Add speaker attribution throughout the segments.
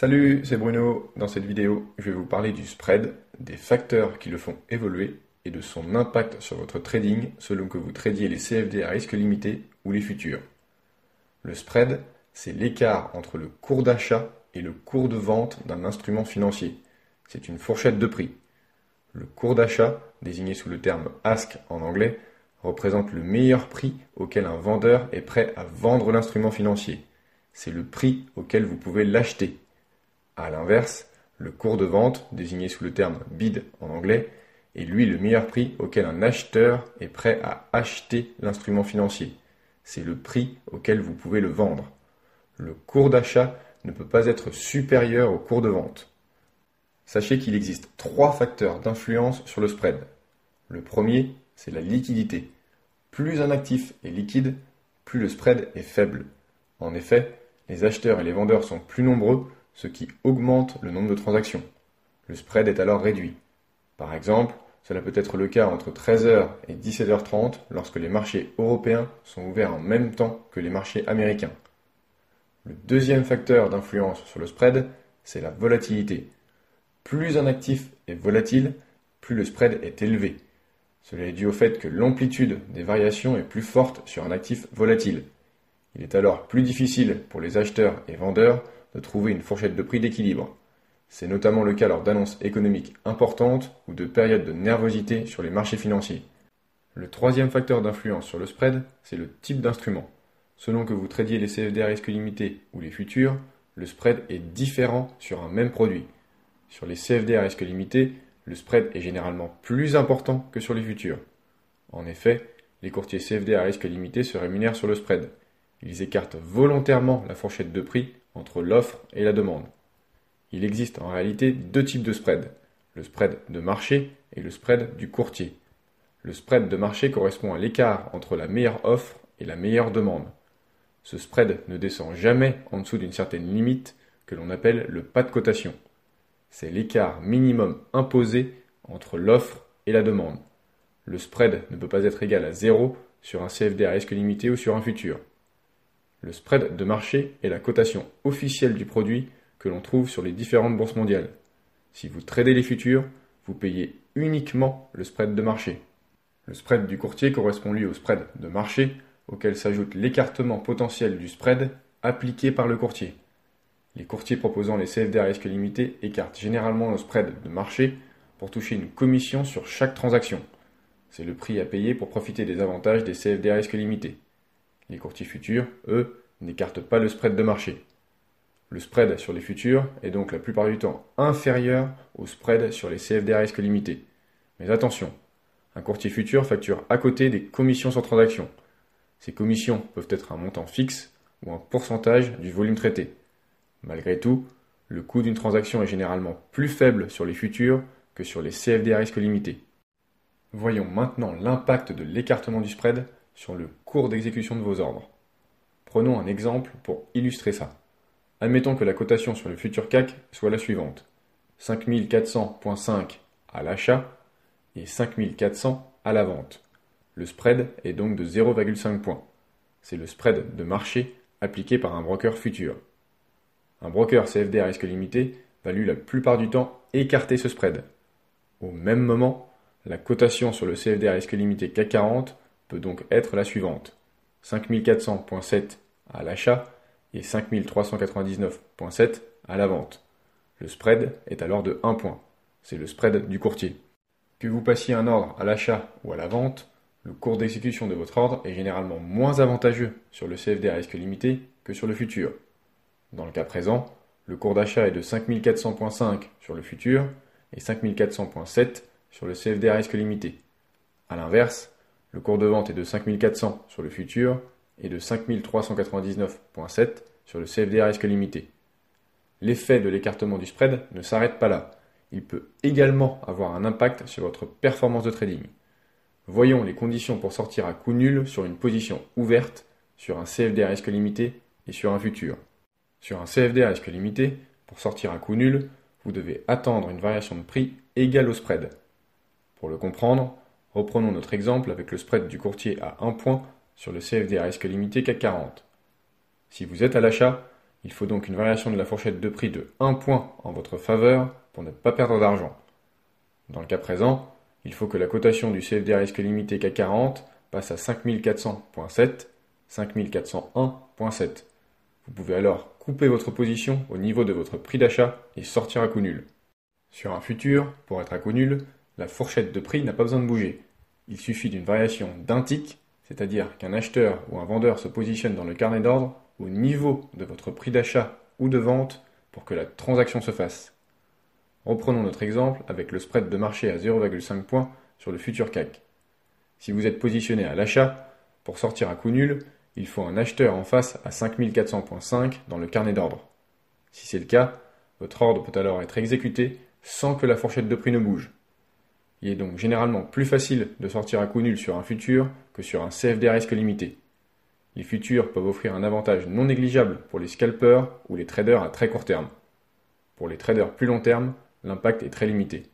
Speaker 1: Salut, c'est Bruno. Dans cette vidéo, je vais vous parler du spread, des facteurs qui le font évoluer et de son impact sur votre trading selon que vous tradiez les CFD à risque limité ou les futurs. Le spread, c'est l'écart entre le cours d'achat et le cours de vente d'un instrument financier. C'est une fourchette de prix. Le cours d'achat, désigné sous le terme ask en anglais, représente le meilleur prix auquel un vendeur est prêt à vendre l'instrument financier. C'est le prix auquel vous pouvez l'acheter. À l'inverse, le cours de vente, désigné sous le terme bid en anglais, est lui le meilleur prix auquel un acheteur est prêt à acheter l'instrument financier. C'est le prix auquel vous pouvez le vendre. Le cours d'achat ne peut pas être supérieur au cours de vente. Sachez qu'il existe 3 facteurs d'influence sur le spread. Le premier, c'est la liquidité. Plus un actif est liquide, plus le spread est faible. En effet, les acheteurs et les vendeurs sont plus nombreux, ce qui augmente le nombre de transactions. Le spread est alors réduit. Par exemple, cela peut être le cas entre 13h et 17h30 lorsque les marchés européens sont ouverts en même temps que les marchés américains. Le deuxième facteur d'influence sur le spread, c'est la volatilité. Plus un actif est volatile, plus le spread est élevé. Cela est dû au fait que l'amplitude des variations est plus forte sur un actif volatile. Il est alors plus difficile pour les acheteurs et vendeurs de trouver une fourchette de prix d'équilibre. C'est notamment le cas lors d'annonces économiques importantes ou de périodes de nervosité sur les marchés financiers. Le troisième facteur d'influence sur le spread, c'est le type d'instrument. Selon que vous tradiez les CFD à risque limité ou les futurs, le spread est différent sur un même produit. Sur les CFD à risque limité, le spread est généralement plus important que sur les futurs. En effet, les courtiers CFD à risque limité se rémunèrent sur le spread. Ils écartent volontairement la fourchette de prix entre l'offre et la demande. Il existe en réalité 2 types de spread, le spread de marché et le spread du courtier. Le spread de marché correspond à l'écart entre la meilleure offre et la meilleure demande. Ce spread ne descend jamais en dessous d'une certaine limite que l'on appelle le pas de cotation. C'est l'écart minimum imposé entre l'offre et la demande. Le spread ne peut pas être égal à 0 sur un CFD à risque limité ou sur un futur. Le spread de marché est la cotation officielle du produit que l'on trouve sur les différentes bourses mondiales. Si vous tradez les futurs, vous payez uniquement le spread de marché. Le spread du courtier correspond lui au spread de marché, auquel s'ajoute l'écartement potentiel du spread appliqué par le courtier. Les courtiers proposant les CFD à risque limité écartent généralement le spread de marché pour toucher une commission sur chaque transaction. C'est le prix à payer pour profiter des avantages des CFD à risque limité. Les courtiers futurs, eux, n'écartent pas le spread de marché. Le spread sur les futurs est donc la plupart du temps inférieur au spread sur les CFD à risque limité. Mais attention, un courtier futur facture à côté des commissions sur transaction. Ces commissions peuvent être un montant fixe ou un pourcentage du volume traité. Malgré tout, le coût d'une transaction est généralement plus faible sur les futurs que sur les CFD à risque limité. Voyons maintenant l'impact de l'écartement du spread sur le cours d'exécution de vos ordres. Prenons un exemple pour illustrer ça. Admettons que la cotation sur le futur CAC soit la suivante. 5400.5 à l'achat et 5400 à la vente. Le spread est donc de 0,5 points. C'est le spread de marché appliqué par un broker futur. Un broker CFD à risque limité va lui la plupart du temps écarter ce spread. Au même moment, la cotation sur le CFD à risque limité CAC 40 peut donc être la suivante. 5400.7 à l'achat et 5399.7 à la vente. Le spread est alors de 1 point. C'est le spread du courtier. Que vous passiez un ordre à l'achat ou à la vente, le cours d'exécution de votre ordre est généralement moins avantageux sur le CFD à risque limité que sur le futur. Dans le cas présent, le cours d'achat est de 5400.5 sur le futur et 5400.7 sur le CFD à risque limité. A l'inverse, le cours de vente est de 5400 sur le futur et de 5399.7 sur le CFD à risque limité. L'effet de l'écartement du spread ne s'arrête pas là. Il peut également avoir un impact sur votre performance de trading. Voyons les conditions pour sortir à coup nul sur une position ouverte, sur un CFD à risque limité et sur un futur. Sur un CFD à risque limité, pour sortir à coup nul, vous devez attendre une variation de prix égale au spread. Pour le comprendre, reprenons notre exemple avec le spread du courtier à 1 point sur le CFD à risque limité CAC 40. Si vous êtes à l'achat, Il faut donc une variation de la fourchette de prix de 1 point en votre faveur pour ne pas perdre d'argent. Dans le cas présent, il faut que la cotation du CFD à risque limité CAC 40 passe à 5400.7, 5401.7. Vous pouvez alors couper votre position au niveau de votre prix d'achat et sortir à coup nul. Sur un futur, pour être à coup nul, la fourchette de prix n'a pas besoin de bouger. Il suffit d'une variation d'un tick, c'est-à-dire qu'un acheteur ou un vendeur se positionne dans le carnet d'ordre au niveau de votre prix d'achat ou de vente pour que la transaction se fasse. Reprenons notre exemple avec le spread de marché à 0,5 points sur le futur CAC. Si vous êtes positionné à l'achat, pour sortir à coup nul, il faut un acheteur en face à 5400.5 dans le carnet d'ordre. Si c'est le cas, votre ordre peut alors être exécuté sans que la fourchette de prix ne bouge. Il est donc généralement plus facile de sortir à coup nul sur un futur que sur un CFD à risque limité. Les futurs peuvent offrir un avantage non négligeable pour les scalpers ou les traders à très court terme. Pour les traders plus long terme, l'impact est très limité.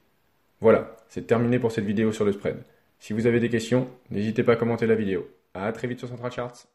Speaker 1: Voilà, c'est terminé pour cette vidéo sur le spread. Si vous avez des questions, n'hésitez pas à commenter la vidéo. À très vite sur Central Charts.